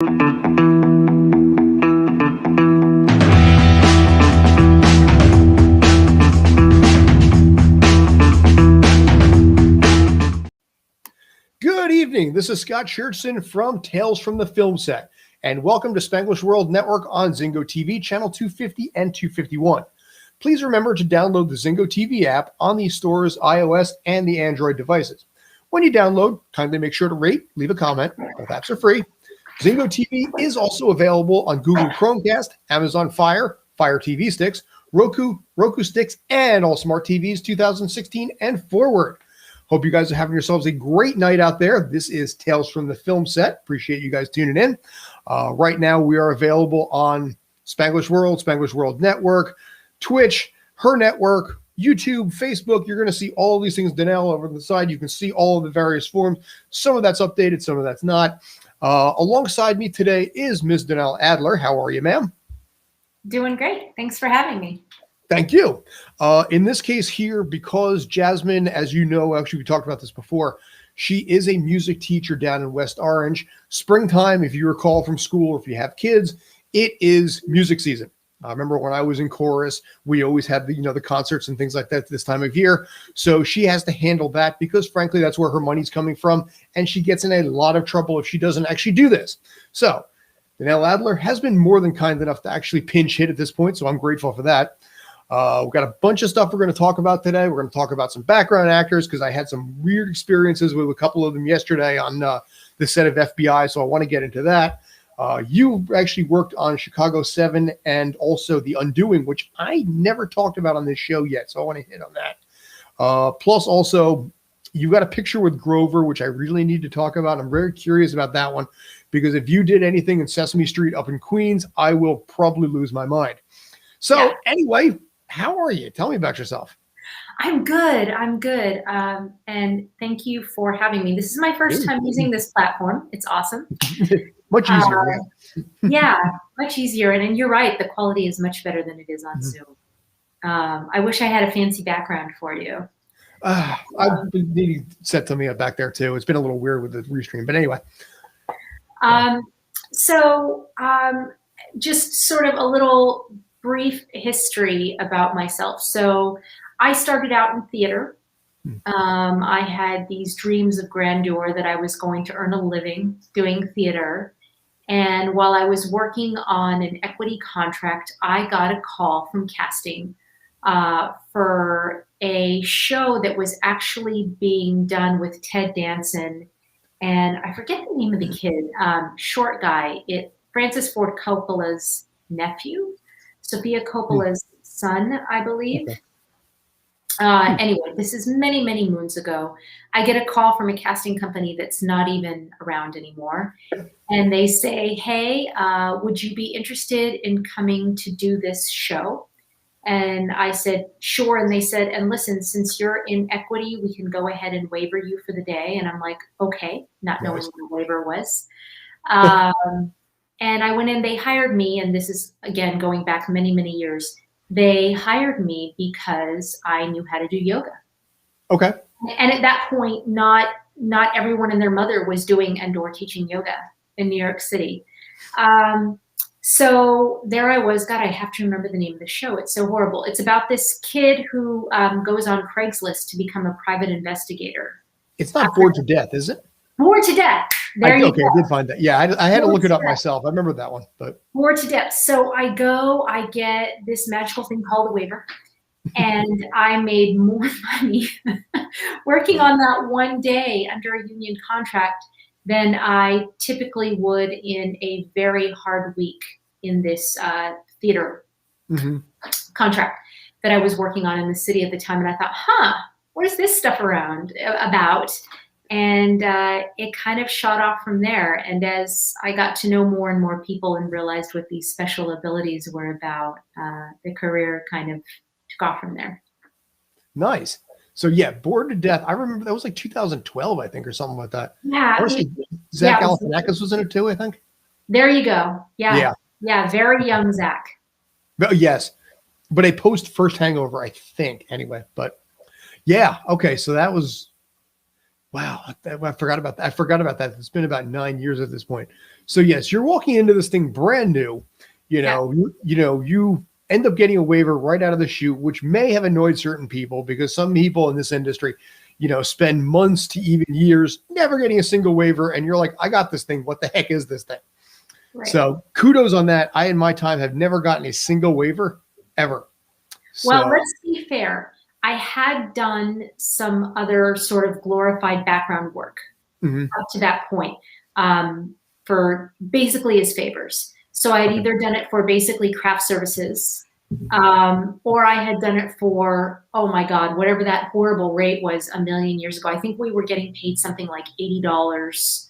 Good evening. This is Scott Churchson from Tales from the Film Set, and welcome to Spanglish World Network on Zingo TV, channel 250 and 251. Please remember to download the Zingo TV app on the store's iOS and the Android devices. When you download, kindly make sure to rate, leave a comment. Both apps are free. Zingo TV is also available on Google Chromecast, Amazon Fire, Fire TV sticks, Roku sticks, and all smart TVs 2016 and forward. Hope you guys are having yourselves a great night out there. This is Tales from the Film Set. Appreciate you guys tuning in. Right now, we are available on Spanglish World Network, Twitch, H.E.R Network, YouTube, Facebook. You're going to see all of these things. Danelle over the side, you can see all of the various forms. Some of that's updated, some of that's not. Alongside me today is Ms. Danelle Adler. How are you, ma'am? Doing great. Thanks for having me. Thank you. In this case here, because Jasmine, as you know, actually we talked about this before, she is a music teacher down in West Orange. Springtime, if you recall from school, or if you have kids, it is music season. I remember when I was in chorus, we always had the concerts and things like that this time of year. So she has to handle that because, frankly, that's where her money's coming from, and she gets in a lot of trouble if she doesn't actually do this. So Danelle Adler has been more than kind enough to actually pinch hit at this point, so I'm grateful for that. We've got a bunch of stuff we're going to talk about today. We're going to talk about some background actors because I had some weird experiences with a couple of them yesterday on the set of FBI, so I want to get into that. You actually worked on Chicago 7 and also The Undoing, which I never talked about on this show yet, so I want to hit on that. Plus, also, you got a picture with Grover, which I really need to talk about. I'm very curious about that one because if you did anything in Sesame Street up in Queens, I will probably lose my mind. So anyway, how are you? Tell me about yourself. I'm good. And thank you for having me. This is my first time using this platform. It's awesome. Much easier. Yeah, much easier. And you're right. The quality is much better than it is on Zoom. I wish I had a fancy background for you. I've been needing set to me back there too. It's been a little weird with the restream, but anyway. Just sort of a little brief history about myself. So I started out in theater. I had these dreams of grandeur that I was going to earn a living doing theater. And while I was working on an equity contract, I got a call from casting for a show that was actually being done with Ted Danson. And I forget the name of the kid, short guy, Francis Ford Coppola's nephew. Sofia Coppola's son, I believe. Okay. Anyway, this is many, many moons ago. I get a call from a casting company that's not even around anymore. And they say, hey, would you be interested in coming to do this show? And I said, sure. And they said, and listen, since you're in equity, we can go ahead and waiver you for the day. And I'm like, okay, not knowing what a waiver was. And I went in, they hired me, and this is, again, going back many, many years. They hired me because I knew how to do yoga. Okay. And at that point, not everyone and their mother was doing and/or teaching yoga in New York City. So there I was. God, I have to remember the name of the show. It's so horrible. It's about this kid who goes on Craigslist to become a private investigator. It's not Bored to Death, is it? Bored to Death. Okay, I did find that. Yeah, I had to look it up myself. I remember that one. But Bored to Death. So I get this magical thing called a waiver, and I made more money working on that one day under a union contract than I typically would in a very hard week in this theater contract that I was working on in the city at the time. And I thought, what is this stuff about? And it kind of shot off from there. And as I got to know more and more people and realized what these special abilities were about, the career kind of took off from there. Nice. So yeah, Bored to Death. I remember that was like 2012, I think, or something like that. Yeah. Zach Galifianakis was in it too, I think. There you go. Yeah. Very young Zach. But yes, but a post First Hangover, I think. Anyway, but yeah, okay. So that was wow. I forgot about that. It's been about 9 years at this point. So yes, you're walking into this thing brand new. Yeah. You end up getting a waiver right out of the chute, which may have annoyed certain people because some people in this industry, spend months to even years never getting a single waiver. And you're like, I got this thing. What the heck is this thing? Right. So kudos on that. I, in my time, have never gotten a single waiver ever. Well, So, let's be fair. I had done some other sort of glorified background work up to that point, for basically as favors. So I had either done it for basically craft services, or I had done it for, oh my God, whatever that horrible rate was a million years ago. I think we were getting paid something like $80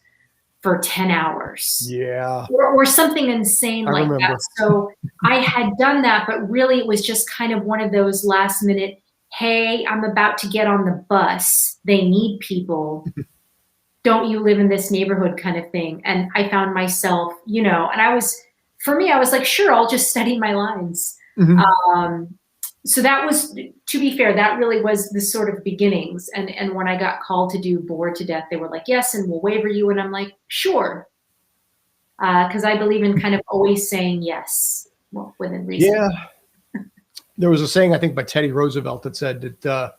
for 10 hours. yeah, Or something insane I like remember. that. So I had done that, but really it was just kind of one of those last minute, hey, I'm about to get on the bus. They need people. Don't you live in this neighborhood kind of thing. And I found myself, and for me, I was like, sure, I'll just study my lines. So that was, to be fair, that really was the sort of beginnings. And when I got called to do Bored to Death, they were like, yes, and we'll waiver you. And I'm like, sure. Because I believe in kind of always saying yes, well, within reason. Yeah. There was a saying, I think, by Teddy Roosevelt that said that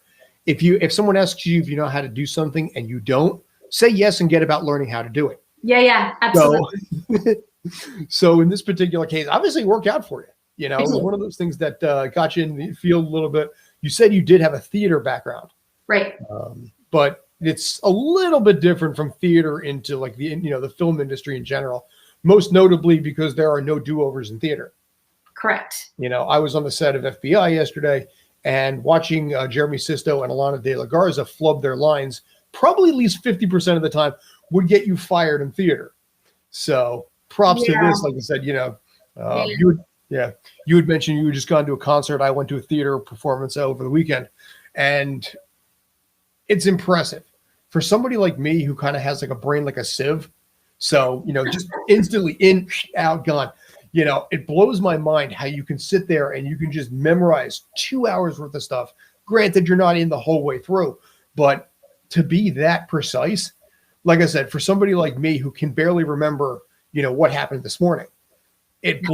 if someone asks you if you know how to do something and you don't, say yes and get about learning how to do it. Yeah, absolutely. So in this particular case, obviously it worked out for you. It was one of those things that got you in the field a little bit. You said you did have a theater background. Right. But it's a little bit different from theater into like the film industry in general, most notably because there are no do-overs in theater. Correct. I was on the set of FBI yesterday and watching Jeremy Sisto and Alana De La Garza flub their lines probably at least 50% of the time would get you fired in theater. So props to this. Like I said, you had mentioned you had just gone to a concert. I went to a theater performance over the weekend, and it's impressive for somebody like me who kind of has like a brain like a sieve. So, just instantly in, out, gone. It blows my mind how you can sit there and you can just memorize 2 hours worth of stuff. Granted, you're not in the whole way through, but to be that precise, like I said, for somebody like me who can barely remember, what happened this morning, it's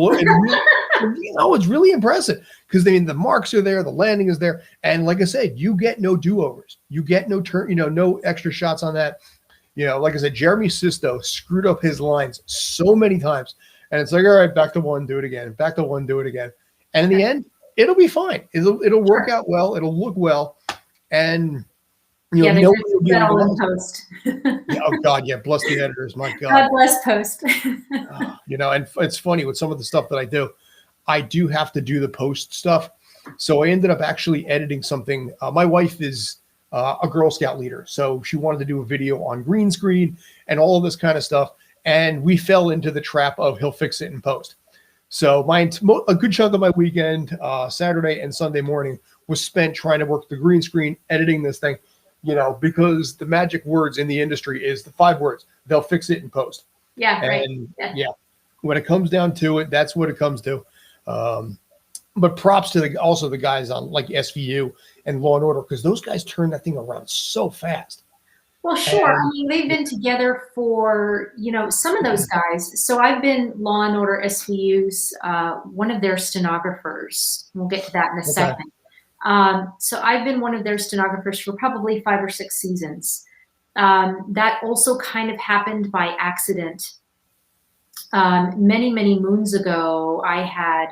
really impressive because the marks are there, the landing is there. And like I said, you get no do-overs. You get no turn, no extra shots on that. Like I said, Jeremy Sisto screwed up his lines so many times. And it's like, all right, back to one, do it again. Back to one, do it again. And in the end, it'll be fine. It'll work out well. It'll look well. And they all in post. Oh God, yeah, bless the editors, my God. God bless post. And it's funny with some of the stuff that I do have to do the post stuff. So I ended up actually editing something. My wife is a Girl Scout leader, so she wanted to do a video on green screen and all of this kind of stuff. And we fell into the trap of he'll fix it in post. So a good chunk of my weekend, Saturday and Sunday morning, was spent trying to work the green screen, editing this thing. Because the magic words in the industry is the 5 words. They'll fix it in post. Yeah, and, right. Yeah. When it comes down to it, that's what it comes to. But props to also the guys on like SVU and Law and Order, because those guys turn that thing around so fast. Well, sure. They've been together for, some of those guys. So I've been Law and Order SVU's, one of their stenographers. We'll get to that in a second. So I've been one of their stenographers for probably 5 or 6 seasons. That also kind of happened by accident. Many, many moons ago, I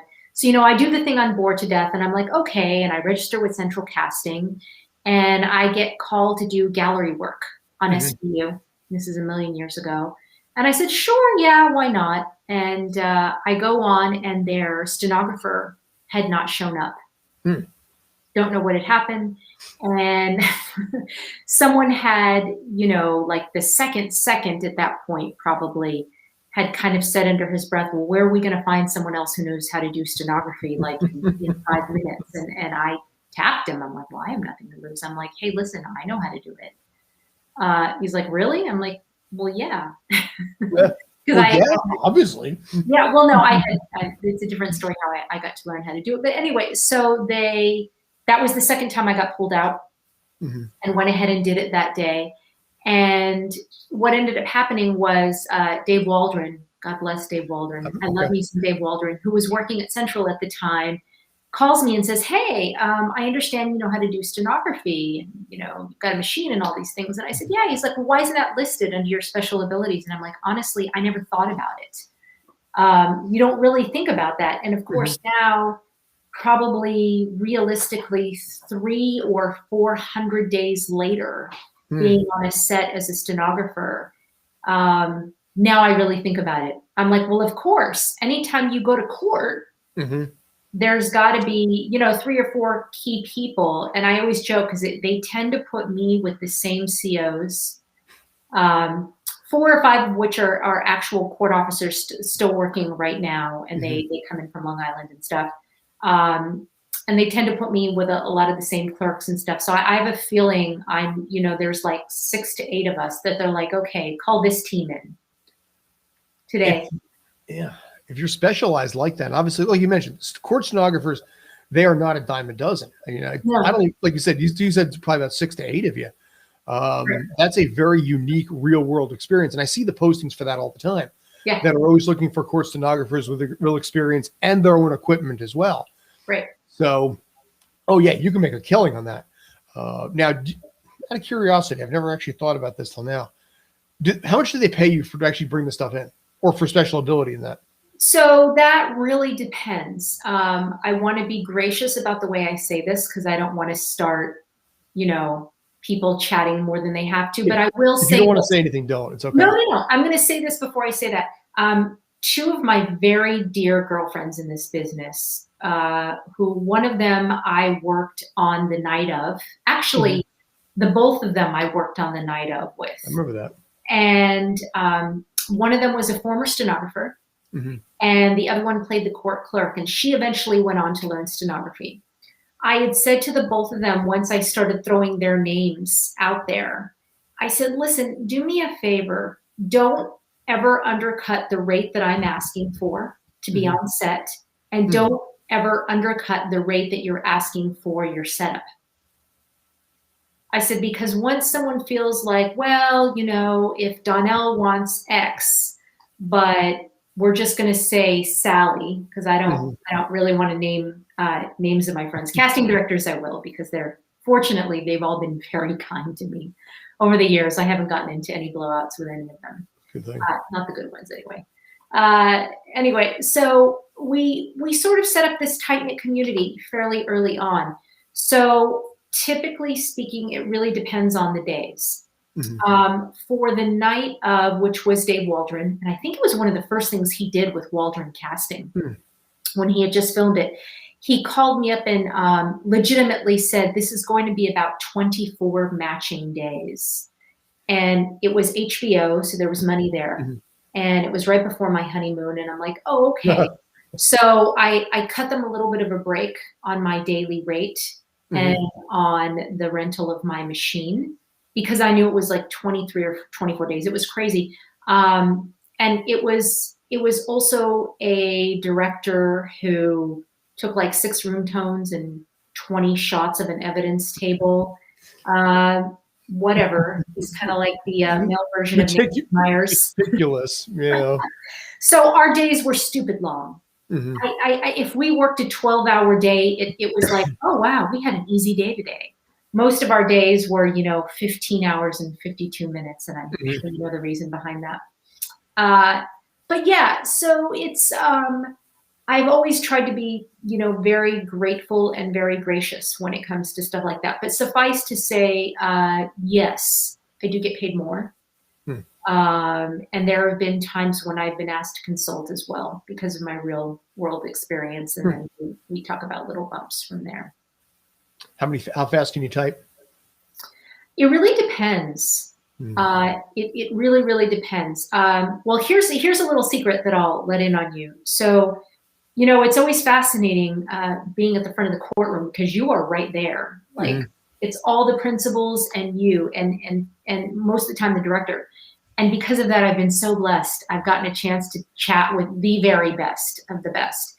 do the thing on Bored to Death, and I'm like, okay, and I register with Central Casting, and I get called to do gallery work on SVU. This is a million years ago. And I said, sure, yeah, why not? And I go on, and their stenographer had not shown up. Don't know what had happened. And someone had, like the second at that point probably had kind of said under his breath, well, where are we going to find someone else who knows how to do stenography like in 5 minutes? And I tapped him. I'm like, well, I have nothing to lose. I'm like, hey, listen, I know how to do it. He's like, really? I'm like, well, yeah. Obviously. Yeah, well, no, it's a different story how I got to learn how to do it. But anyway, so that was the second time I got pulled out and went ahead and did it that day. And what ended up happening was Dave Waldron God bless Dave Waldron. I Okay. love me some Dave Waldron, who was working at Central at the time, calls me and says, hey, I understand you know how to do stenography, and you know, you've got a machine and all these things. And I said, yeah. He's like, well, why isn't that listed under your special abilities? And I'm like, honestly, I never thought about it. You don't really think about that. And of course now, probably realistically 300 or 400 days later, being on a set as a stenographer, now I really think about it. I'm like, well, of course, anytime you go to court, there's got to be, you know, 3 or 4 key people. And I always joke because they tend to put me with the same COs, 4 or 5 of which are actual court officers still working right now. And they come in from Long Island and stuff. And they tend to put me with a lot of the same clerks and stuff. So I have a feeling you know, there's like 6 to 8 of us that they're like, okay, call this team in today. If you're specialized like that, obviously, like you mentioned, court stenographers, they are not a dime a dozen. I mean, I don't, like you said it's probably about 6 to 8 of you. That's a very unique real world experience. And I see the postings for that all the time that are always looking for court stenographers with real experience and their own equipment as well. Right. So, you can make a killing on that. Now, out of curiosity, I've never actually thought about this till now. How much do they pay you to actually bring the stuff in, or for special ability in that? So that really depends. I want to be gracious about the way I say this because I don't want to start, you know, people chatting more than they have to. But I will say, if you don't want to say anything, don't. It's okay. No. I'm going to say this before I say that. 2 of my very dear girlfriends in this business, who one of them I worked on the night of. Actually, the both of them I worked on the night of with. I remember that. And one of them was a former stenographer. And the other one played the court clerk, and she eventually went on to learn stenography. I had said to the both of them, once I started throwing their names out there, I said, listen, do me a favor. Don't ever undercut the rate that I'm asking for to be on set. And don't ever undercut the rate that you're asking for your setup. I said, because once someone feels like, well, you know, if Donnell wants X, but we're just going to say Sally, because I don't really want to name names of my friends. Casting directors I will, because fortunately they've all been very kind to me over the years. I haven't gotten into any blowouts with any of them. Good thing. Not the good ones anyway. Anyway, so we sort of set up this tight-knit community fairly early on. So typically speaking, it really depends on the days. For the night of, which was Dave Waldron, and I think it was one of the first things he did with Waldron Casting when he had just filmed it, he called me up and legitimately said, this is going to be about 24 matching days. And it was HBO, so there was money there. And it was right before my honeymoon, and I'm like, oh, okay. So I cut them a little bit of a break on my daily rate and on the rental of my machine, because I knew it was like 23 or 24 days. It was crazy. And it was also a director who took like 6 room tones and 20 shots of an evidence table. Whatever. He's kind of like the male version of Nick Myers. Ridiculous. Yeah. So our days were stupid long. If we worked a 12-hour day, it was like, oh, wow, we had an easy day today. Most of our days were, 15 hours and 52 minutes, and I'm sure you know the reason behind that. But yeah, so it's, I've always tried to be, very grateful and very gracious when it comes to stuff like that. But suffice to say, yes, I do get paid more. And there have been times when I've been asked to consult as well because of my real world experience. And then we talk about little bumps from there. How fast can you type? It really depends. It really, really depends. Well, here's a little secret that I'll let in on you. So, it's always fascinating being at the front of the courtroom because you are right there. Like it's all the principals and you and most of the time the director. And because of that, I've been so blessed. I've gotten a chance to chat with the very best of the best.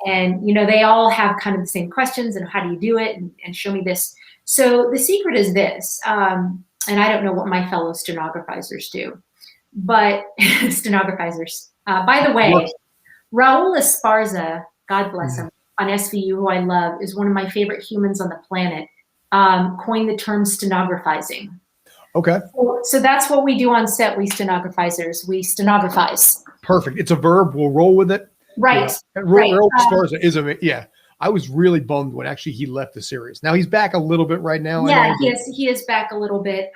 And, they all have kind of the same questions and how do you do it and show me this. So the secret is this, and I don't know what my fellow stenographers do, but stenographers, By the way, Works. Raul Esparza, God bless Mhm. him, on SVU, who I love, is one of my favorite humans on the planet, coined the term stenographizing. Okay. So that's what we do on set, we stenographizers. We stenographize. Perfect. It's a verb. We'll roll with it. Right, right. Earl Sparza is a, yeah. I was really bummed when actually he left the series. Now he's back a little bit right now. Yeah, I know, he is back a little bit.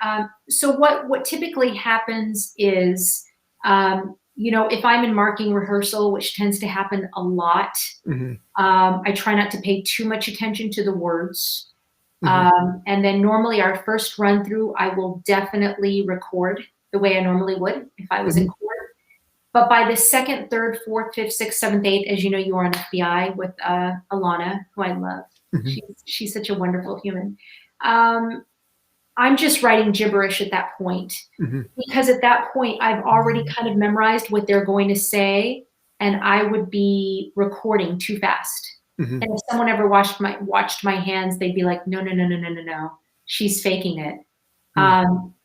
So what typically happens is, if I'm in marking rehearsal, which tends to happen a lot, Mhm. I try not to pay too much attention to the words. Mhm. And then normally our first run through, I will definitely record the way I normally would if I was in Mhm. court. But by the second, third, fourth, fifth, sixth, seventh, eighth, as you know, you are on FBI with Alana, who I love. Mhm. She's such a wonderful human. I'm just writing gibberish at that point, Mhm. because at that point I've already kind of memorized what they're going to say, and I would be recording too fast. Mhm. And if someone ever watched my hands, they'd be like, no, she's faking it.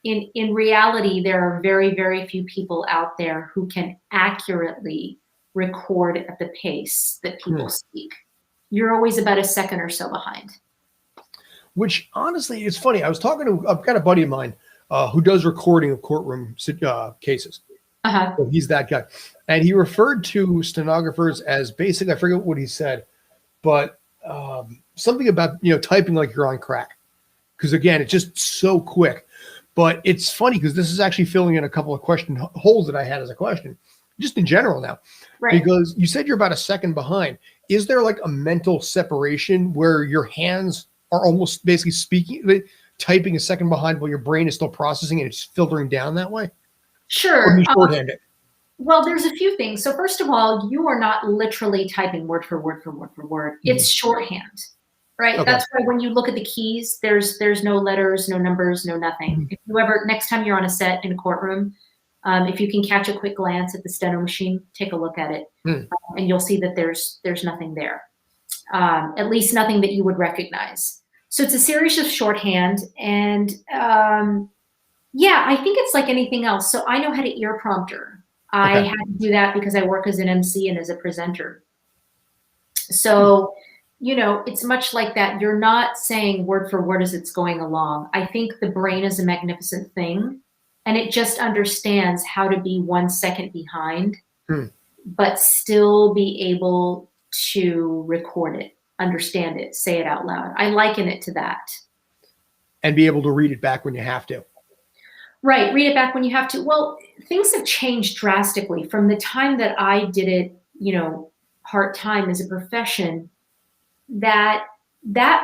In reality, there are very, very few people out there who can accurately record at the pace that people Mhm. speak. You're always about a second or so behind. Which honestly, it's funny. I've got a buddy of mine who does recording of courtroom cases. Uh-huh. So he's that guy. And he referred to stenographers as basically, I forget what he said, but something about, typing like you're on crack. Because again, it's just so quick. But it's funny because this is actually filling in a couple of holes that I had as a question, just in general now. Right. Because you said you're about a second behind. Is there like a mental separation where your hands are almost basically typing a second behind while your brain is still processing and it's filtering down that way? Or do Sure. you shorthand it? Well, there's a few things. So first of all, you are not literally typing word for word for word for word. It's shorthand, right? Okay. That's why when you look at the keys, there's no letters, no numbers, no nothing. Mhm. If you ever, next time you're on a set in a courtroom, if you can catch a quick glance at the steno machine, take a look at it, Hmm. and you'll see that there's nothing there, at least nothing that you would recognize. So it's a series of shorthand, and yeah, I think it's like anything else. So I know how to ear prompter. I Okay. had to do that because I work as an MC and as a presenter. So, it's much like that. You're not saying word for word as it's going along. I think the brain is a magnificent thing, and it just understands how to be 1 second behind, Hmm. but still be able to record it, understand it, say it out loud. I liken it to that. And be able to read it back when you have to. Right, read it back when you have to. Well, things have changed drastically from the time that I did it, part-time as a profession. That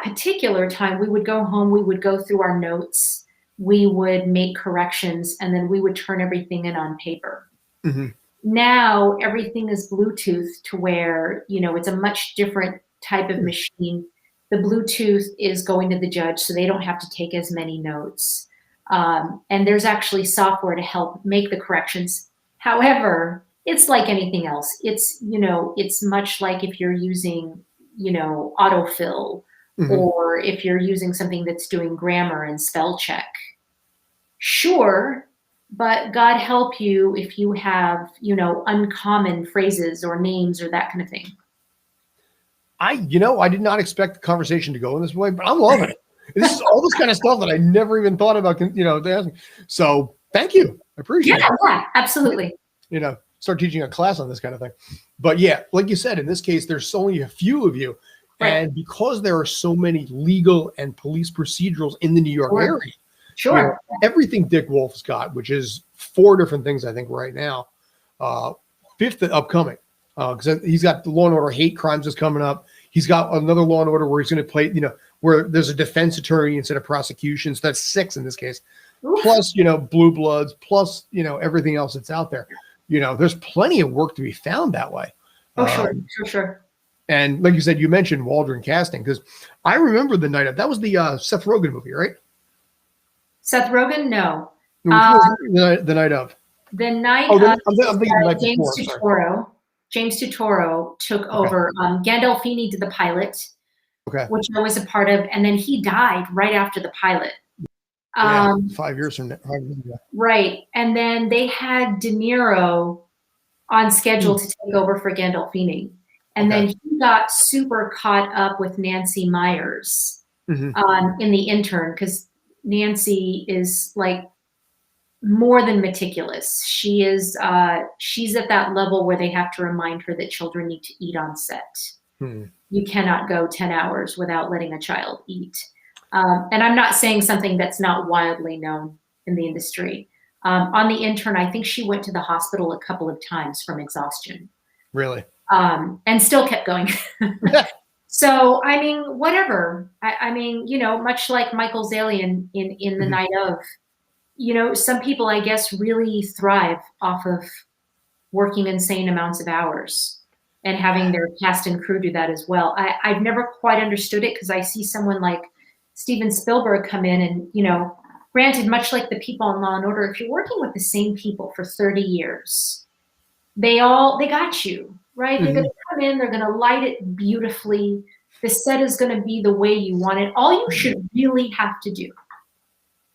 particular time, we would go home, we would go through our notes, we would make corrections, and then we would turn everything in on paper. Mm-hmm. Now everything is Bluetooth, to where, it's a much different type of machine. The Bluetooth is going to the judge, so they don't have to take as many notes. And there's actually software to help make the corrections. However, it's like anything else. It's much like if you're using, autofill, Mm-hmm. or if you're using something that's doing grammar and spell check. Sure, but God help you if you have, uncommon phrases or names or that kind of thing. I did not expect the conversation to go in this way, but I'm loving it. This is all this kind of stuff that I never even thought about, So thank you. I appreciate it. Yeah, absolutely. Start teaching a class on this kind of thing. But yeah, like you said, in this case, there's only a few of you. Right. And because there are so many legal and police procedurals in the New York area, Sure. Everything Dick Wolf's got, which is 4 different things, I think, right now. 5th upcoming. Because he's got the Law and Order Hate Crimes is coming up. He's got another Law and Order where he's going to play, where there's a defense attorney instead of prosecution. So that's 6 in this case. Oof. Plus, Blue Bloods, plus, everything else that's out there. There's plenty of work to be found that way. Oh, sure. And like you said, you mentioned Waldron Casting, because I remember the night of, that was the Seth Rogen movie, right? Seth Rogen, no. Which was the night of? The night of, I'm thinking the night James before. James Turturro took over. Gandolfini did the pilot, which I was a part of, and then he died right after the pilot. 5 years from now. Right. And then they had De Niro on schedule to take over for Gandolfini. And then he got super caught up with Nancy Myers in the intern, because Nancy is like more than meticulous. She is, she's at that level where they have to remind her that children need to eat on set. You cannot go 10 hours without letting a child eat. And I'm not saying something that's not widely known in the industry. On the intern, I think she went to the hospital a couple of times from exhaustion. Really? And still kept going. So, I mean, whatever. I mean, you know, much like Michael Zalian in The Night Of, you know, some people, I guess, really thrive off of working insane amounts of hours and having their cast and crew do that as well. I've never quite understood it, because I see someone like Steven Spielberg come in and, you know, granted, much like the people on Law and Order, if you're working with the same people for 30 years, they got you, right? They're going to come in, they're going to light it beautifully. The set is going to be the way you want it. All you should really have to do,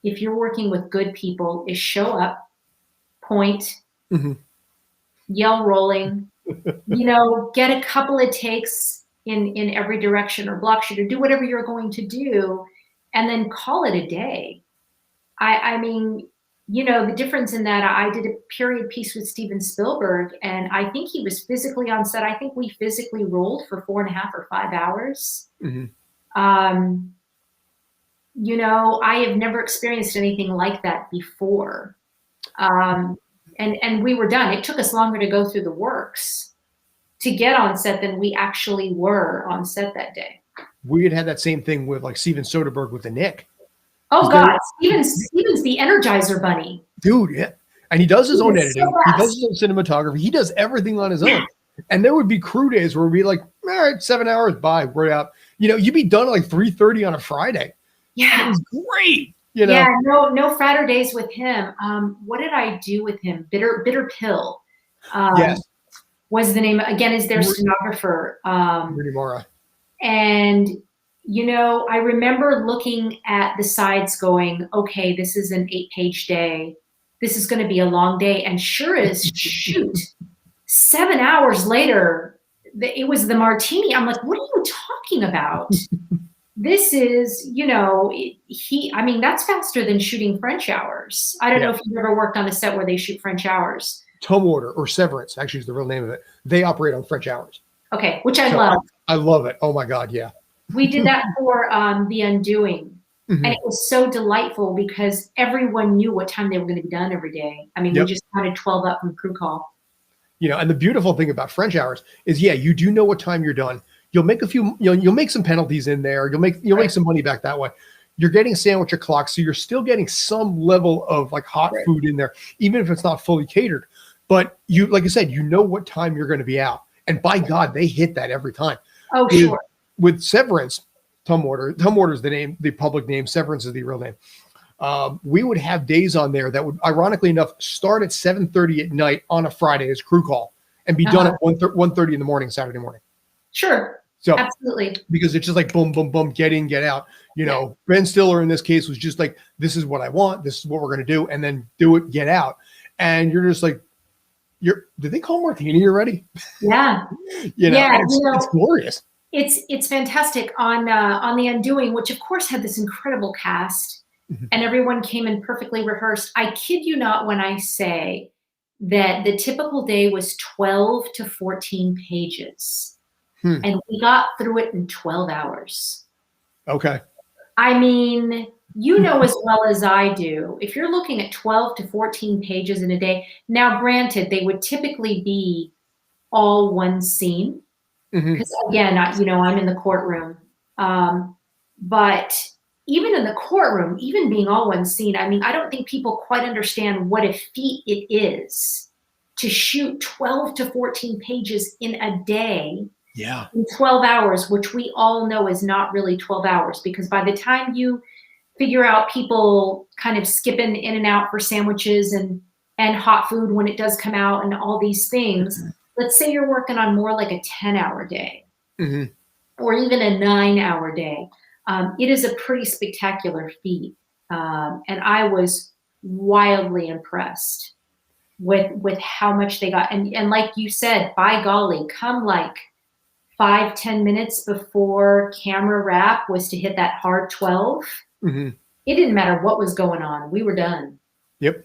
if you're working with good people, is show up, point, yell rolling, you know, get a couple of takes in every direction, or block shoot, or do whatever you're going to do, and then call it a day. I mean, you know, the difference in that, I did a period piece with Steven Spielberg, and I think he was physically on set. I think we physically rolled for 4.5 or 5 hours. You know, I have never experienced anything like that before. And we were done. It took us longer to go through the works to get on set than we actually were on set that day. We had that same thing with like Steven Soderbergh with the Nick. Oh God, Steven's the Energizer Bunny. Dude, yeah. And he does his own editing. He does his own cinematography. He does everything on his own. And there would be crew days where we'd be like, all right, 7 hours, bye, we're out. You know, you'd be done at like 3:30 on a Friday. Yeah. It was great. You know? Yeah, no Fratter days with him. What did I do with him? Bitter Pill. Yes. Was the name, again, is their stenographer. Rudy Mara. And, you know, I remember looking at the sides going, okay, this is an 8-page day. This is going to be a long day. And sure as shoot, 7 hours later, it was the martini. I'm like, what are you talking about? This is, you know, I mean, that's faster than shooting French hours. I don't know if you've ever worked on a set where they shoot French hours. Tome Order, or Severance, actually is the real name of it. They operate on French hours. Okay, which I love. I love it. Oh my God, yeah. We did that for The Undoing. And it was so delightful because everyone knew what time they were going to be done every day. I mean, we just counted 12 up from crew call. You know, and the beautiful thing about French hours is, yeah, you do know what time you're done. You'll make a few, you'll make some penalties in there. You'll make some money back that way. You're getting sandwich o'clock, so you're still getting some level of like hot food in there, even if it's not fully catered. But you, like I said, you know what time you're going to be out, and by God, they hit that every time. Oh, sure. With Severance, Tome Order is the name, the public name. Severance is the real name. We would have days on there that would, ironically enough, start at 7:30 at night on a Friday as crew call, and be done at 1:30 in the morning, Saturday morning. Sure. So absolutely, because it's just like boom, boom, boom, get in, get out. You know, Ben Stiller in this case was just like, this is what I want, this is what we're going to do, and then do it, get out. And you're just like, did they call Martini already? Yeah. It's glorious. It's fantastic on The Undoing, which of course had this incredible cast, and everyone came in perfectly rehearsed. I kid you not when I say that the typical day was 12 to 14 pages. And we got through it in 12 hours. Okay. I mean, you know as well as I do, if you're looking at 12 to 14 pages in a day, now granted, they would typically be all one scene. Because again, I'm in the courtroom. But even in the courtroom, even being all one scene, I mean, I don't think people quite understand what a feat it is to shoot 12 to 14 pages in a day. Yeah. In 12 hours, which we all know is not really 12 hours, because by the time you figure out people kind of skipping in and out for sandwiches and hot food when it does come out and all these things, let's say you're working on more like a 10-hour day or even a 9-hour day. It is a pretty spectacular feat. And I was wildly impressed. with how much they got. And like you said, by golly, come like 5-10 minutes before camera wrap was to hit that hard 12. Mm-hmm. It didn't matter what was going on. We were done. Yep.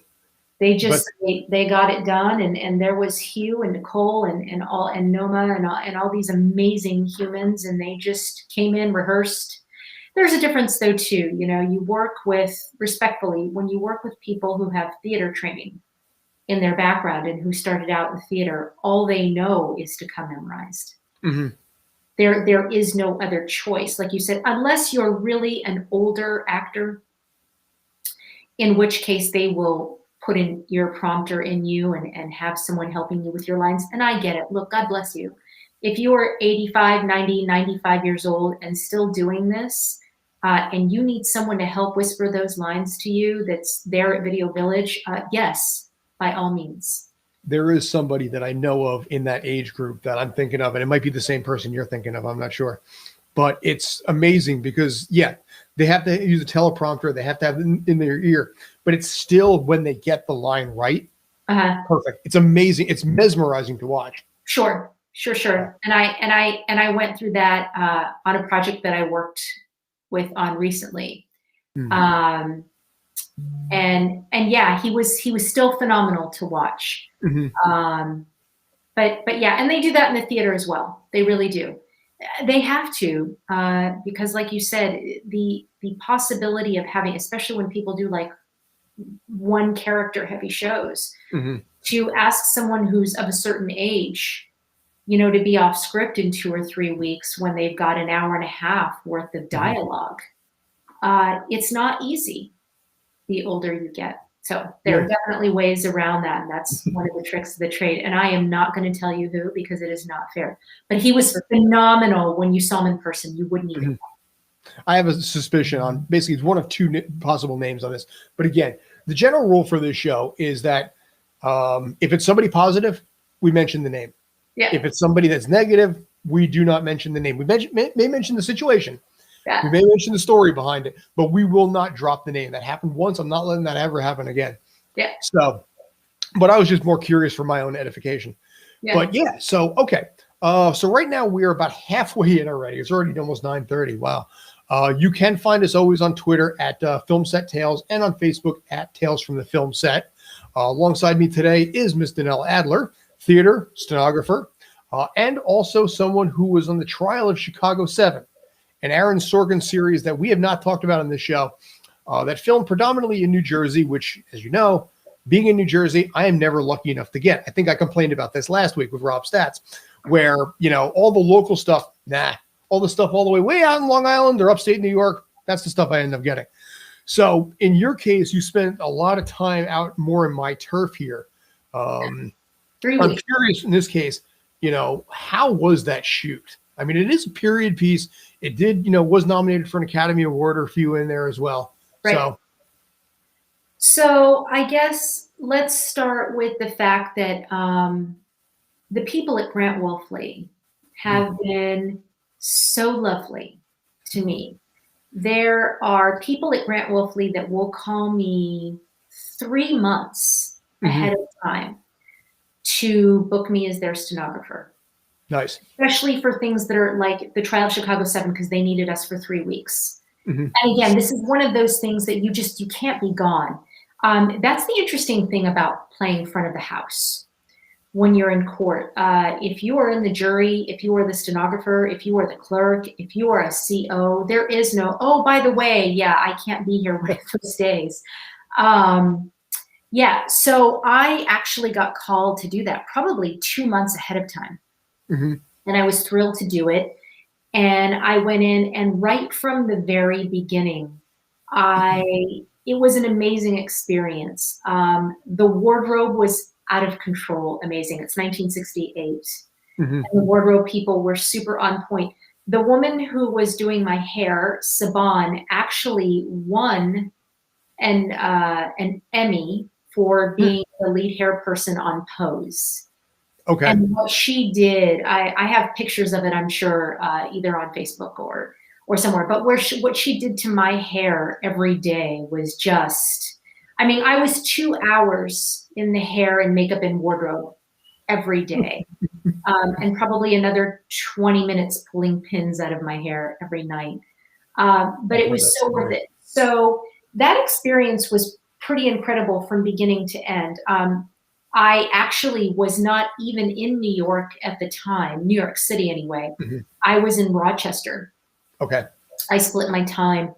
They But just they got it done, and there was Hugh and Nicole and all and Noma and all these amazing humans, and they just came in, rehearsed. There's a difference though too. You know, you work with, respectfully, when you work with people who have theater training in their background and who started out in theater, all they know is to come memorized. mm-hmm. There is no other choice. Like you said, unless you're really an older actor, in which case they will put in your prompter in you and have someone helping you with your lines. And I get it. Look, God bless you. If you are 85, 90, 95 years old and still doing this, and you need someone to help whisper those lines to you that's there at Video Village, yes, by all means. There is somebody that I know of in that age group that I'm thinking of, and it might be the same person you're thinking of. I'm not sure. But it's amazing because, yeah, they have to use a teleprompter. They have to have it in their ear. But it's still, when they get the line right, perfect. It's amazing. It's mesmerizing to watch. Sure. And I went through that on a project that I worked with on recently. Mm-hmm. And yeah, he was still phenomenal to watch. Mm-hmm. But yeah, and they do that in the theater as well. They really do. They have to, because like you said, the possibility of having, especially when people do like one character heavy shows, mm-hmm. to ask someone who's of a certain age, you know, to be off script in 2 or 3 weeks when they've got an hour and a half worth of dialogue. Mm-hmm. It's not easy the older you get. So there are definitely ways around that. And that's one of the tricks of the trade. And I am not going to tell you who, because it is not fair. But he was phenomenal when you saw him in person. You wouldn't even know. I have a suspicion on, basically it's one of two possible names on this. But again, the general rule for this show is that if it's somebody positive, we mention the name. Yeah. If it's somebody that's negative, we do not mention the name. We may mention the situation. Yeah. We may mention the story behind it, but we will not drop the name. That happened once. I'm not letting that ever happen again. Yeah. So, but I was just more curious for my own edification. Yeah. But yeah, so, okay. So right now we are about halfway in already. It's already almost 9:30. Wow. You can find us always on Twitter at Film Set Tales and on Facebook at Tales from the Film Set. Alongside me today is Miss Danelle Adler, theater, stenographer, and also someone who was on the trial of Chicago 7. An Aaron Sorkin series that we have not talked about on this show, that filmed predominantly in New Jersey, which, as you know, being in New Jersey, I am never lucky enough to get. I think I complained about this last week with Rob Stats, where, you know, all the local stuff, all the stuff all the way out in Long Island or upstate New York, that's the stuff I end up getting. So in your case, you spent a lot of time out more in my turf here. 3 weeks. I'm curious in this case, you know, how was that shoot? I mean, it is a period piece. It did, you know, was nominated for an Academy Award or a few in there as well. Right. So I guess let's start with the fact that the people at Grant Wolfley have been so lovely to me. There are people at Grant Wolfley that will call me 3 months ahead of time to book me as their stenographer. Nice. Especially for things that are like the trial of Chicago 7, because they needed us for 3 weeks. Mm-hmm. And again, this is one of those things that you can't be gone. That's the interesting thing about playing front of the house when you're in court. If you are in the jury, if you are the stenographer, if you are the clerk, if you are a CO, there is no, oh, by the way, yeah, I can't be here one of those days. Yeah, so I actually got called to do that probably 2 months ahead of time. Mm-hmm. And I was thrilled to do it. And I went in, and right from the very beginning, it was an amazing experience. The wardrobe was out of control, amazing. It's 1968. Mm-hmm. And the wardrobe people were super on point. The woman who was doing my hair, Saban, actually won an Emmy for being the lead hair person on Pose. Okay. And what she did, I have pictures of it, I'm sure, either on Facebook or somewhere. But what she did to my hair every day was just, I mean, I was 2 hours in the hair and makeup and wardrobe every day, and probably another 20 minutes pulling pins out of my hair every night. But it was so worth it. So that experience was pretty incredible from beginning to end. I actually was not even in New York at the time, New York City anyway. I was in Rochester. Okay. I split my time.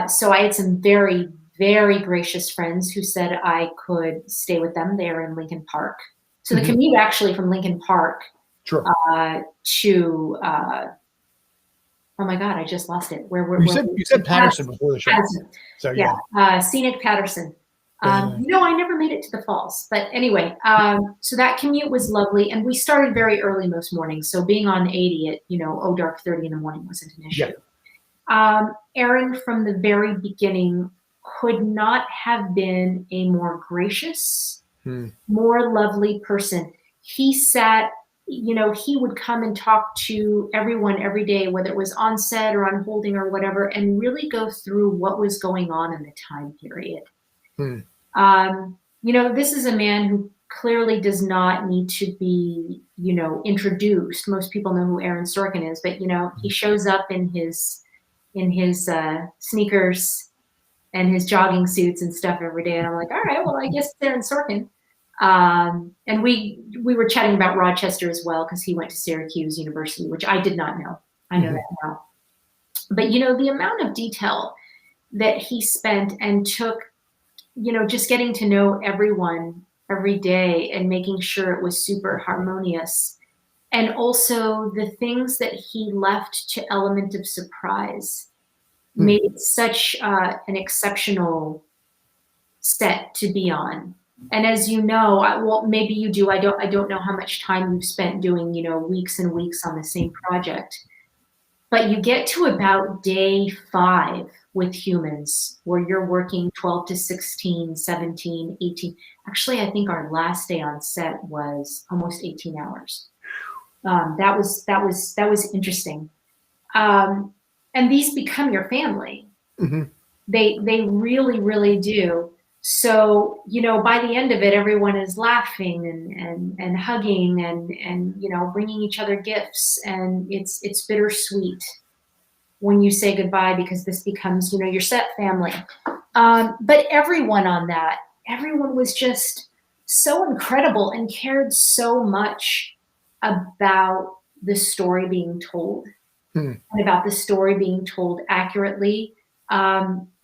So I had some very, very gracious friends who said I could stay with them there in Lincoln Park. So the commute actually from Lincoln Park Sure. to oh my God, I just lost it. You said Patterson before the show. Patterson. So yeah, scenic Patterson. I never made it to the falls, but anyway, so that commute was lovely, and we started very early most mornings. So being on 80 at dark 30 in the morning wasn't an issue. Aaron from the very beginning could not have been a more gracious, more lovely person. He sat. He would come and talk to everyone every day, whether it was on set or on holding or whatever, and really go through what was going on in the time period. This is a man who clearly does not need to be, introduced. Most people know who Aaron Sorkin is, but, he shows up in his sneakers and his jogging suits and stuff every day. And I'm like, all right, well, I guess it's Aaron Sorkin. And we were chatting about Rochester as well, because he went to Syracuse University, which I did not know. I know that now. But, the amount of detail that he spent and took, just getting to know everyone every day and making sure it was super harmonious. And also the things that he left to element of surprise made it such an exceptional set to be on. And as you know, maybe you do. I don't know how much time you've spent doing, weeks and weeks on the same project. But you get to about day 5 with humans where you're working 12 to 16, 17, 18. Actually, I think our last day on set was almost 18 hours. That was interesting. And these become your family. They really, really do. So, by the end of it, everyone is laughing and hugging and bringing each other gifts. And it's bittersweet when you say goodbye, because this becomes, your set family. But everyone was just so incredible and cared so much about the story being told and about the story being told accurately.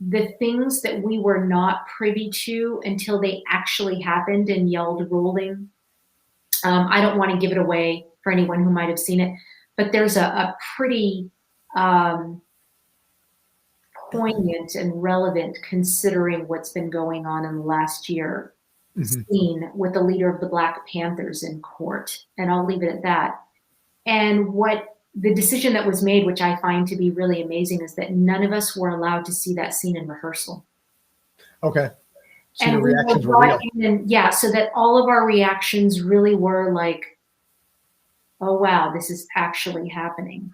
The things that we were not privy to until they actually happened and yelled rolling. I don't want to give it away for anyone who might have seen it, but there's a pretty poignant and relevant, considering what's been going on in the last year, scene with the leader of the Black Panthers in court. And I'll leave it at that. And what the decision that was made, which I find to be really amazing, is that none of us were allowed to see that scene in rehearsal. Okay. So and your reactions were real. So that all of our reactions really were like, oh, wow, this is actually happening.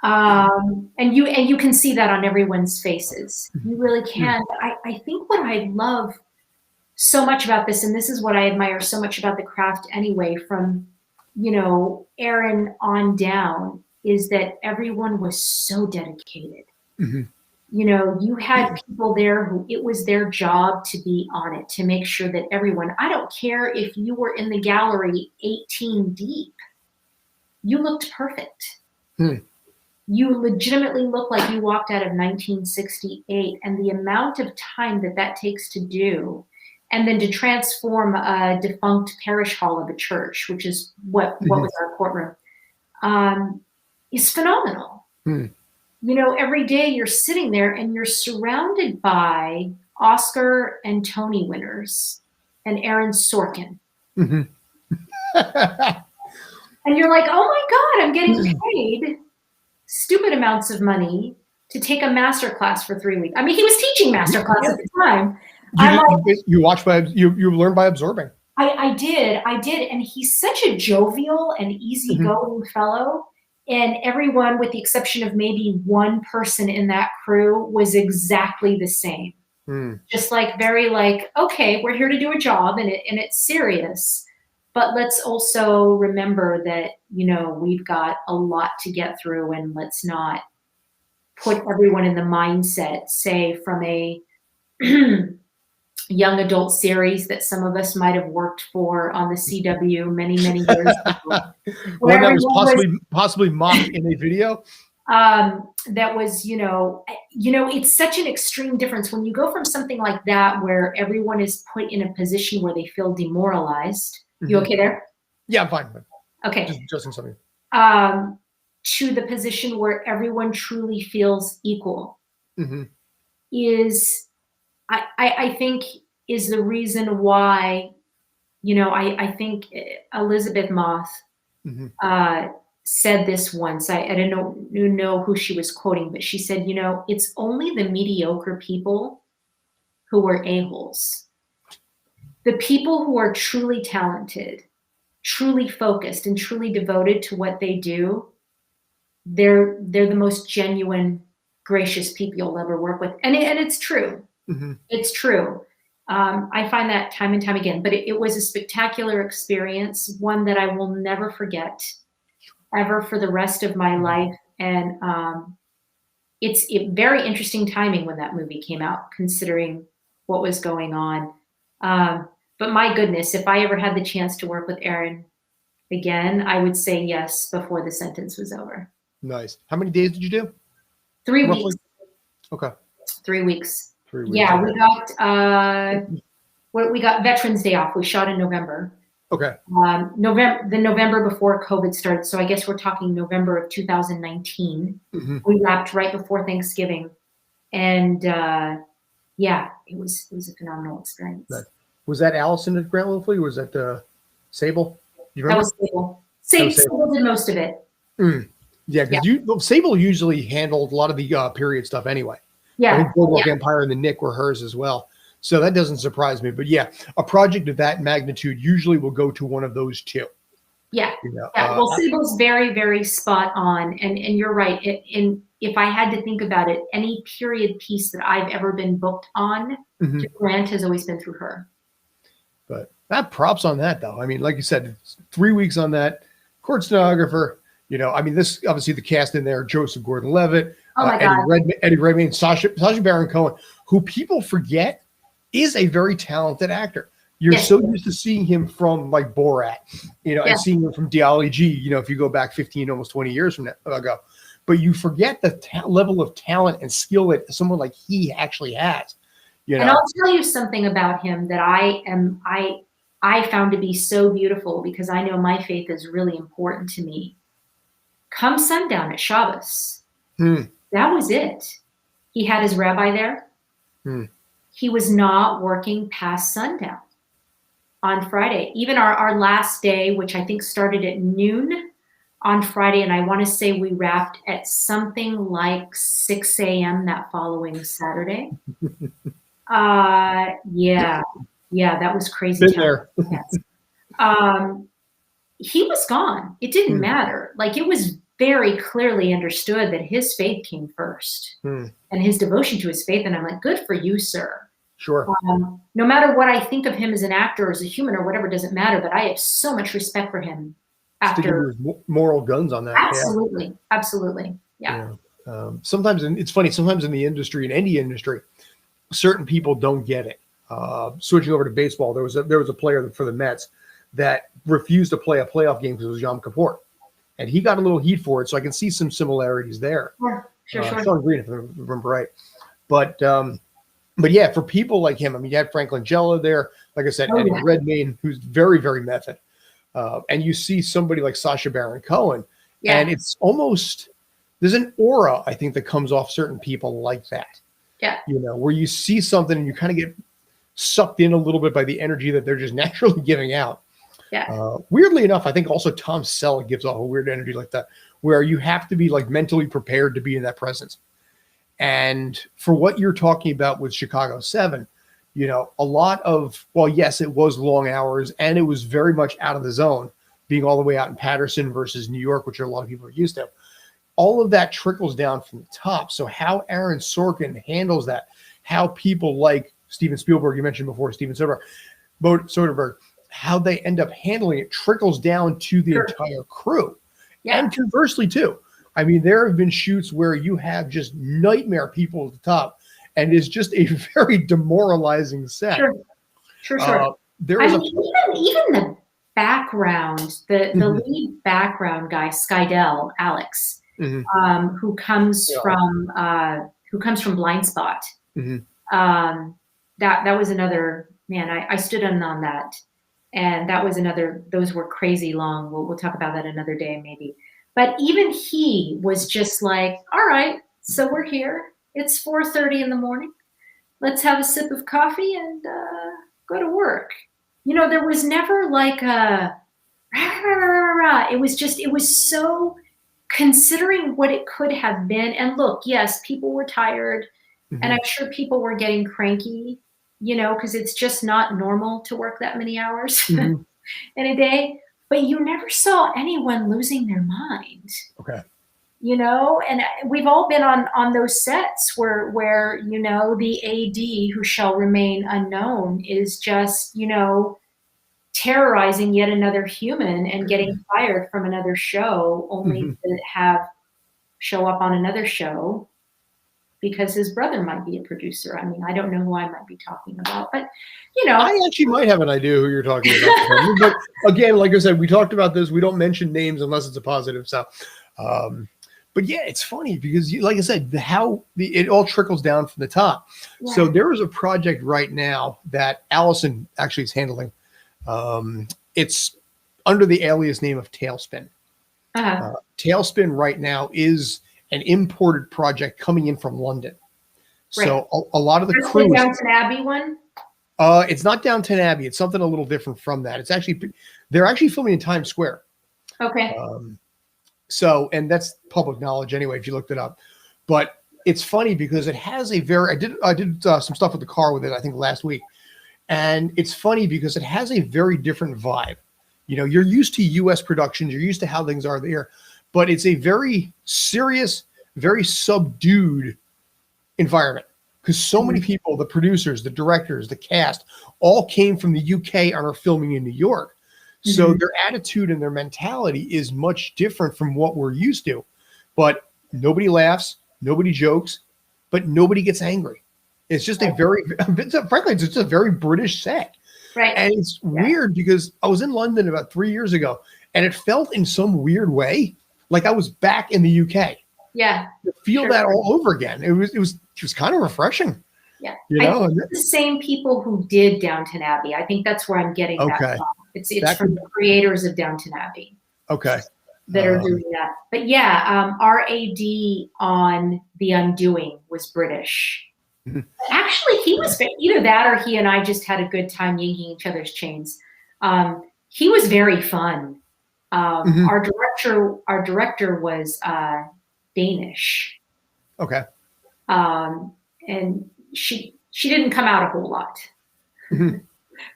And you can see that on everyone's faces. You really can. I think what I love so much about this, and this is what I admire so much about the craft anyway, from Aaron on down, is that everyone was so dedicated. You had people there who it was their job to be on it, to make sure that everyone, I don't care if you were in the gallery 18 deep, you looked perfect. You legitimately looked like you walked out of 1968, and the amount of time that takes to do, and then to transform a defunct parish hall of a church, which is what was our courtroom, is phenomenal. Every day you're sitting there and you're surrounded by Oscar and Tony winners and Aaron Sorkin. And you're like, oh my God, I'm getting paid stupid amounts of money to take a master class for 3 weeks. I mean, he was teaching master class at the time. You learn by absorbing. I did. And he's such a jovial and easygoing fellow. And everyone, with the exception of maybe one person in that crew, was exactly the same. Just like very like, okay, we're here to do a job and it's serious. But let's also remember that, you know, we've got a lot to get through, and let's not put everyone in the mindset, say, from a young adult series that some of us might have worked for on the CW many, many years ago. One that was possibly mocked in a video. That was, you know, it's such an extreme difference when you go from something like that where everyone is put in a position where they feel demoralized. You okay there? Yeah, I'm fine. Okay. Just adjusting something. To the position where everyone truly feels equal is, I think, is the reason why, you know, I think Elizabeth Moss said this once. I don't know who she was quoting, but she said, you know, it's only the mediocre people who are a-holes. The people who are truly talented, truly focused, and truly devoted to what they do, they're the most genuine, gracious people you'll ever work with. And it's true. It's true. I find that time and time again, but it was a spectacular experience, one that I will never forget ever for the rest of my life. And it's very interesting timing when that movie came out, considering what was going on. But my goodness, if I ever had the chance to work with Aaron again, I would say yes before the sentence was over. Nice. How many days did you do? 3 weeks. Okay. 3 weeks. 3 weeks. Yeah, we got Veterans Day off. We shot in November. Okay. The November before COVID started. So I guess we're talking November of 2019. We wrapped right before Thanksgiving. And yeah, it was a phenomenal experience. Nice. Was that Allison at Grant Littlefleet, or was that Sable? You remember? That was Sable. Sable did most of it. Yeah, because Sable usually handled a lot of the period stuff anyway. Yeah. I think Boardwalk Empire and the Nick were hers as well. So that doesn't surprise me. But yeah, a project of that magnitude usually will go to one of those two. Yeah. You know, well, Sable's very, very spot on. And you're right. If I had to think about it, any period piece that I've ever been booked on, Grant has always been through her. But that props on that, though. I mean, like you said, 3 weeks on that. Court stenographer. You know, I mean, this obviously the cast in there: Joseph Gordon-Levitt, Eddie Redmayne, Sacha Baron Cohen, who people forget is a very talented actor. You're so used to seeing him from like Borat, you know, and seeing him from Diali G, you know, if you go back 15, almost 20 years from ago. But you forget the level of talent and skill that someone like he actually has. You know? And I'll tell you something about him that I found to be so beautiful, because I know my faith is really important to me. Come sundown at Shabbos, that was it. He had his rabbi there. He was not working past sundown on Friday. Even our last day, which I think started at noon on Friday, and I want to say we wrapped at something like 6 a.m. that following Saturday. Yeah, that was crazy. Been there. He was gone. It didn't matter. Like, it was very clearly understood that his faith came first and his devotion to his faith. And I'm like, good for you, sir. Sure. No matter what I think of him as an actor or as a human or whatever, doesn't matter. But I have so much respect for him. After moral guns on that. Absolutely. Absolutely. Yeah. Sometimes, and it's funny, sometimes in the industry, in any industry, certain people don't get it. Switching over to baseball, there was a player for the Mets that refused to play a playoff game because it was Yom Kippur, and he got a little heat for it. So I can see some similarities there. Sure. Sean Green, if I remember right. But yeah, for people like him, I mean, you had Frank Langella there, like I said, Eddie Redmayne, who's very, very method, and you see somebody like Sacha Baron Cohen, and it's almost, there's an aura, I think, that comes off certain people like that. Yeah. You know, where you see something and you kind of get sucked in a little bit by the energy that they're just naturally giving out. Yeah. Weirdly enough, I think also Tom Selleck gives off a weird energy like that, where you have to be like mentally prepared to be in that presence. And for what you're talking about with Chicago 7, you know, a lot of, well, yes, it was long hours and it was very much out of the zone, being all the way out in Patterson versus New York, which a lot of people are used to. All of that trickles down from the top. So how Aaron Sorkin handles that, how people like Steven Spielberg, you mentioned before, Steven Soderbergh, how they end up handling it trickles down to the Sure. entire crew. Yeah. And conversely too. I mean, there have been shoots where you have just nightmare people at the top, and it's just a very demoralizing set. Sure. Sure. There I is mean, even the background, the lead background guy, Skydell, Alex, who comes from Blind Spot. That was another, man, I stood in on that. And that was another, those were crazy long. We'll talk about that another day maybe. But even he was just like, all right, so we're here. It's 4:30 in the morning. Let's have a sip of coffee and go to work. You know, there was never like a rah, rah, rah, rah. It was so, considering what it could have been. And look, yes, people were tired, and I'm sure people were getting cranky, you know, because it's just not normal to work that many hours in a day. But you never saw anyone losing their mind. Okay. You know, and we've all been on those sets where, you know, the AD, who shall remain unknown, is just, you know, terrorizing yet another human and getting fired from another show, only to show up on another show because his brother might be a producer. I mean, I don't know who I might be talking about, but, you know. I actually might have an idea who you're talking about. But again, like I said, we talked about this. We don't mention names unless it's a positive. So, but yeah, it's funny because, like I said, it all trickles down from the top. Yeah. So there is a project right now that Allison actually is handling. It's under the alias name of Tailspin. Tailspin right now is an imported project coming in from London. Right. So a lot of the crew. The Downton Abbey one? It's not Downton Abbey. It's something a little different from that. They're actually filming in Times Square. Okay. So, and that's public knowledge anyway, if you looked it up. But it's funny because it has I did some stuff with the car with it, I think last week. And it's funny because it has a very different vibe. You know, you're used to US productions, you're used to how things are there, but it's a very serious, very subdued environment because so many people, the producers, the directors, the cast, all came from the UK and are filming in New York. So their attitude and their mentality is much different from what we're used to. But nobody laughs, nobody jokes, but nobody gets angry. It's just frankly, it's just a very British set. Right. And it's weird because I was in London about 3 years ago, and it felt in some weird way like I was back in the UK. Yeah. To feel that all over again. It was kind of refreshing. Yeah. You know, the same people who did Downton Abbey. I think that's where I'm getting that from. It's from the creators of Downton Abbey. Okay. That are doing that. But yeah, our AD on The Undoing was British. Actually, he was either that or he and I just had a good time yanking each other's chains. He was very fun. Our director was Danish. Okay. And she didn't come out a whole lot.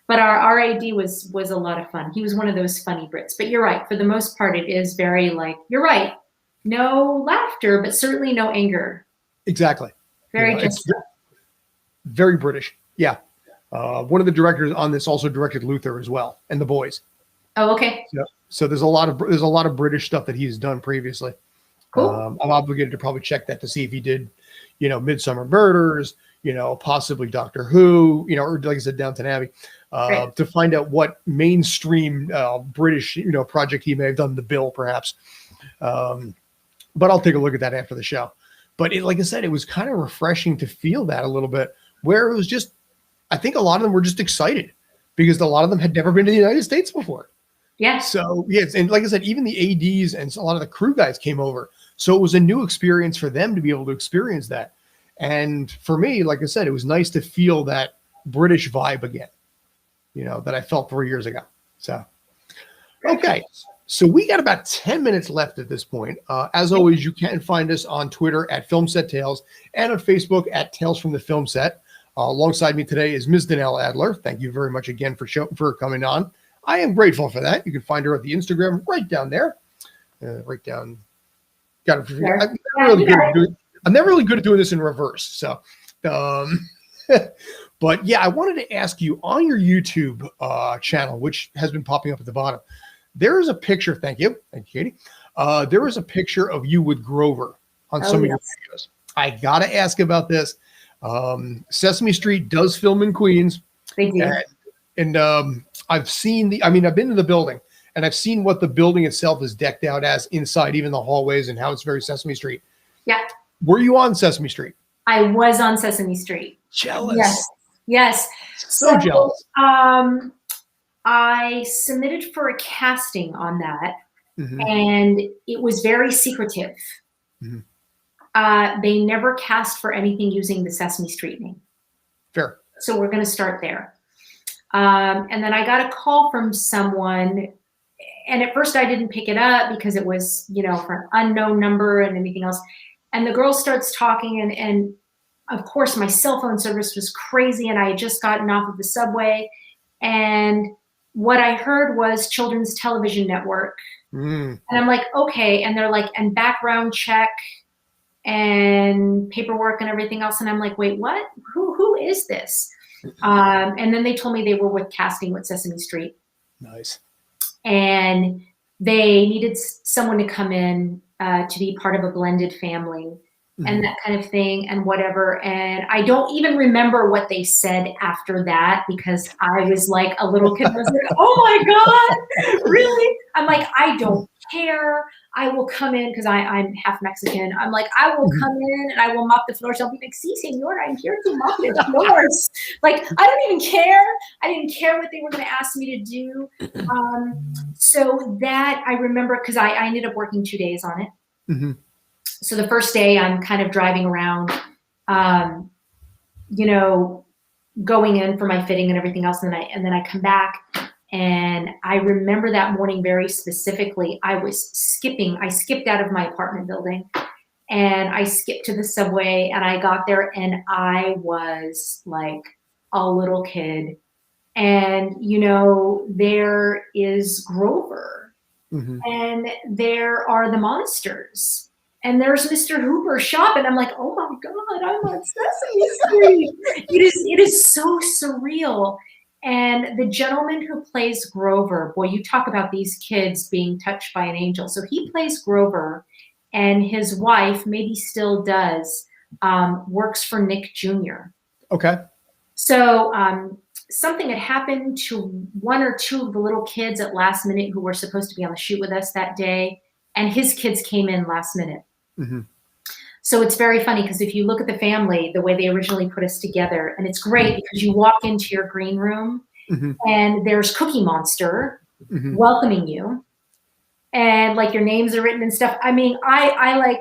But our AD was a lot of fun. He was one of those funny Brits. But you're right. For the most part, it is very like, you're right. No laughter, but certainly no anger. Exactly. Very just very British. Yeah. One of the directors on this also directed Luther as well, and The Boys. Oh, okay. So there's a lot of British stuff that he's done previously. Cool. I'm obligated to probably check that to see if he did, you know, Midsummer Murders, you know, possibly Doctor Who, you know, or like I said, Downton Abbey, to find out what mainstream British, you know, project he may have done. The Bill, perhaps. But I'll take a look at that after the show. But like I said, it was kind of refreshing to feel that a little bit, where it was just, I think a lot of them were just excited because a lot of them had never been to the United States before. Yeah. So yes, and like I said, even the ADs and a lot of the crew guys came over. So it was a new experience for them to be able to experience that. And for me, like I said, it was nice to feel that British vibe again, you know, that I felt 3 years ago. So, okay. So we got about 10 minutes left at this point. As always, you can find us on Twitter at Film Set Tales and on Facebook at Tales from the Film Set. Alongside me today is Ms. Danelle Adler. Thank you very much again for coming on. I am grateful for that. You can find her at the Instagram right down there. Right down. Got it. I'm never really good at doing this in reverse. So But yeah, I wanted to ask you on your YouTube channel, which has been popping up at the bottom. There is a picture. Thank you, Katie. There is a picture of you with Grover on Oh, some of yes. your videos. I gotta ask about this. Sesame Street does film in Queens, They do. and I've seen the. I mean, I've been to the building, and I've seen what the building itself is decked out as inside, even the hallways, and how it's very Sesame Street. Yeah. Were you on Sesame Street? I was on Sesame Street. Jealous. Yes. Yes. So jealous. I submitted for a casting on that, Mm-hmm. and it was very secretive. Mm-hmm. They never cast for anything using the Sesame Street name. Fair. So we're going to start there. And then I got a call from someone, and at first I didn't pick it up because it was, for an unknown number and everything else. And the girl starts talking, and of course my cell phone service was crazy, and I had just gotten off of the subway, and what I heard was Children's Television Network. And I'm like, okay. And they're like, and background check and paperwork and everything else. And I'm like, wait, what? Who is this? And then they told me they were with casting with Sesame Street. Nice. And they needed someone to come in to be part of a blended family. And that kind of thing and whatever. And I don't even remember what they said after that, because I was like a little kid. I was like, oh my God, really? I'm like, I don't care. I will come in, because I'm half Mexican. I'm like, I will come in and I will mop the floors. I'll be like, sí, señor, I'm here to mop the floors. Like, I don't even care. I didn't care what they were going to ask me to do. So that I remember, because I ended up working 2 days on it. So the first day I'm kind of driving around, going in for my fitting and everything else. And then I come back, and I remember that morning very specifically. I skipped out of my apartment building, and I skipped to the subway, and I got there, and I was like a little kid. And, there is Grover, and there are the monsters. And there's Mr. Hooper's shop, and I'm like, oh my God, I'm on Sesame Street. It is so surreal. And the gentleman who plays Grover, boy, you talk about these kids being touched by an angel. So he plays Grover, and his wife, maybe still does, works for Nick Jr. Okay. So something had happened to one or two of the little kids at last minute who were supposed to be on the shoot with us that day, and his kids came in last minute. So it's very funny, because if you look at the family, the way they originally put us together, and it's great because you walk into your green room and there's Cookie Monster welcoming you, and like your names are written and stuff. I mean, I like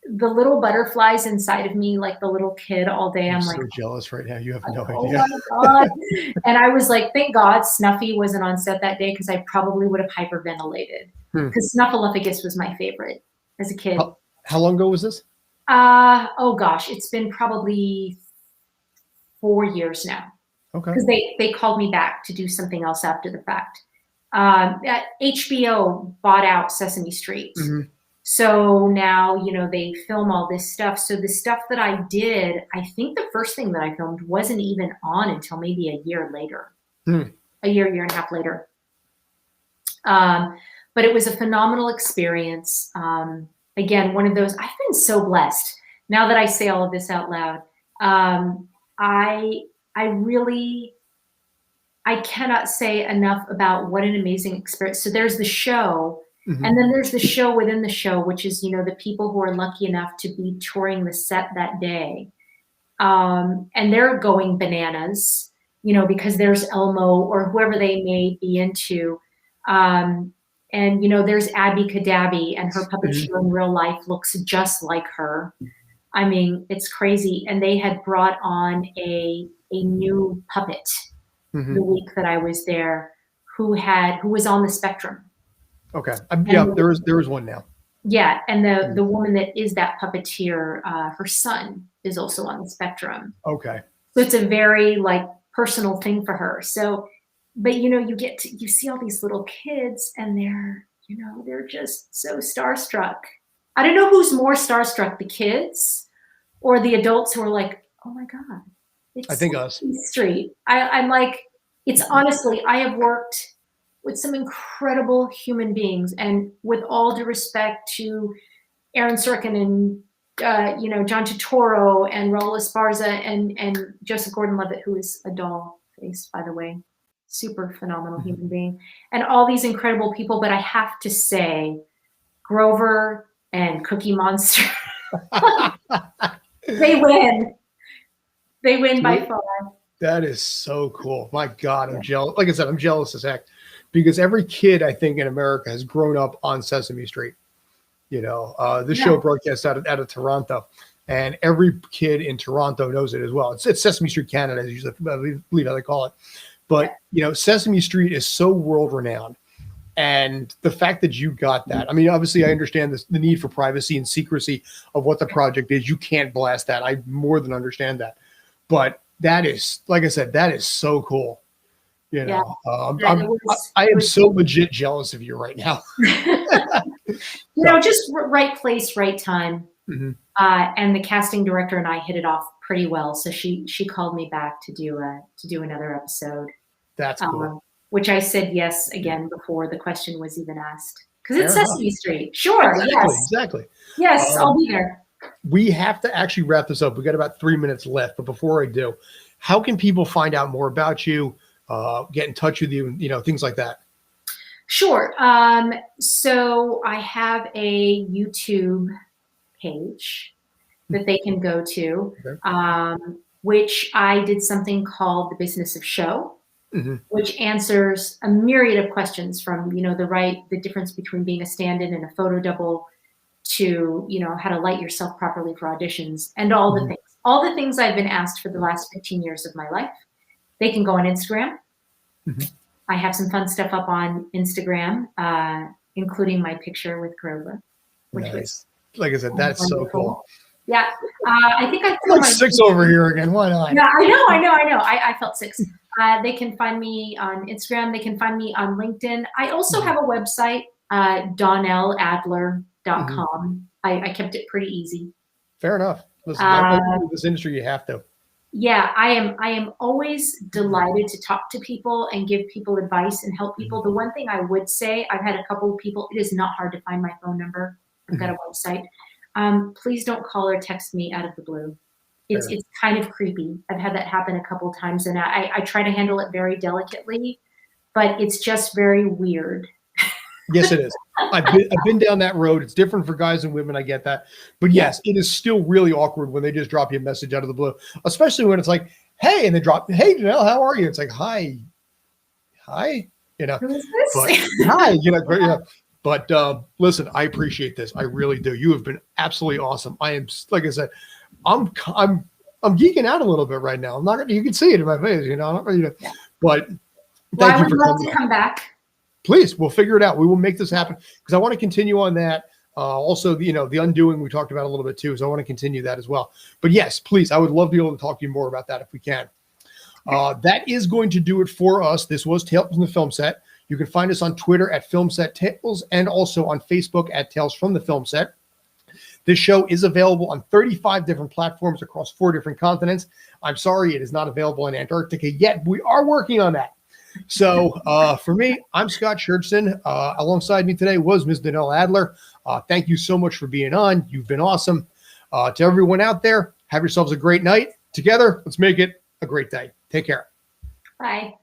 the little butterflies inside of me, like the little kid all day. I'm so like, jealous right now. You have no idea. Oh my God. And I was like, thank God Snuffy wasn't on set that day, because I probably would have hyperventilated, because Snuffleupagus was my favorite as a kid. How long ago was this? Oh gosh, it's been probably 4 years now. Okay. Because they called me back to do something else after the fact. HBO bought out Sesame Street. So now, they film all this stuff. So the stuff that I did, I think the first thing that I filmed wasn't even on until maybe a year later. A year and a half later. But it was a phenomenal experience. Again, one of those, I've been so blessed. Now that I say all of this out loud, I cannot say enough about what an amazing experience. So there's the show, and then there's the show within the show, which is, the people who are lucky enough to be touring the set that day. And they're going bananas, because there's Elmo or whoever they may be into. And, there's Abby Cadabby, and her puppet show in real life looks just like her. I mean, it's crazy. And they had brought on a new puppet the week that I was there who was on the spectrum. Okay. Yeah, there was one now. Yeah. And the woman that is that puppeteer, her son is also on the spectrum. Okay. So it's a very personal thing for her. So, but you see all these little kids, and they're just so starstruck. I don't know who's more starstruck, the kids or the adults who are like, oh my God, I It's think us. Sesame Street. I'm like, it's honestly, I have worked with some incredible human beings, and with all due respect to Aaron Sorkin and John Turturro and Raul Esparza and Joseph Gordon-Levitt, who is a doll face, by the way, super phenomenal human being, and all these incredible people. But I have to say, Grover and Cookie Monster, they win. They win by far. That is so cool. My God, I'm jealous. Like I said, I'm jealous as heck because every kid I think in America has grown up on Sesame Street. This show broadcasts out of Toronto, and every kid in Toronto knows it as well. It's Sesame Street Canada, as usually I believe how they call it. But Sesame Street is so world renowned, and the fact that you got that. I mean, obviously, I understand the need for privacy and secrecy of what the project is. You can't blast that. I more than understand that, but that is, like I said, that is so cool. I am so legit jealous of you right now. Just right place, right time. Mm-hmm. And the casting director and I hit it off pretty well. So she called me back to do another episode. That's cool. Which I said yes again before the question was even asked. Because it's Sesame Street. Sure. Exactly. Yes, I'll be there. We have to actually wrap this up. We got about 3 minutes left, but before I do, how can people find out more about you, get in touch with you, things like that? Sure. So I have a YouTube page that they can go to, which I did something called The Business of Show, which answers a myriad of questions from, the difference between being a stand-in and a photo double to, how to light yourself properly for auditions and all the things I've been asked for the last 15 years of my life. They can go on Instagram. I have some fun stuff up on Instagram, including my picture with Grover, which was, like I said, that's wonderful. So cool. Yeah, I think I feel like 6 over here again. Why not? Yeah, I know. I felt 6. They can find me on Instagram. They can find me on LinkedIn. I also have a website, DonnelleAdler.com. I kept it pretty easy. Fair enough. Listen, in this industry, you have to. Yeah, I am always delighted to talk to people and give people advice and help people. The one thing I would say, I've had a couple of people, it is not hard to find my phone number. I've got a website. Please don't call or text me out of the blue. It's kind of creepy. I've had that happen a couple of times, and I try to handle it very delicately, but it's just very weird. Yes, it is. I've been down that road. It's different for guys and women. I get that. But yes, it is still really awkward when they just drop you a message out of the blue, especially when it's like, hey, and they drop, hey, Janelle, how are you? It's like, hi. Who is this? But, hi, But listen, I appreciate this. I really do. You have been absolutely awesome. I am, like I said, I'm geeking out a little bit right now. I'm not gonna, you can see it in my face, I'm not ready to, but thank you for coming. To come back. Please, we'll figure it out. We will make this happen because I want to continue on that. Also, the undoing we talked about a little bit too, so I want to continue that as well. But yes, please, I would love to be able to talk to you more about that if we can. That is going to do it for us. This was Tales from the Film Set. You can find us on Twitter at FilmSetTales and also on Facebook at Tales from the Film Set. This show is available on 35 different platforms across 4 different continents. I'm sorry it is not available in Antarctica yet. We are working on that. So for me, I'm Scott Churchson. Alongside me today was Ms. Donnelle Adler. Thank you so much for being on. You've been awesome. To everyone out there, have yourselves a great night. Together, let's make it a great day. Take care. Bye.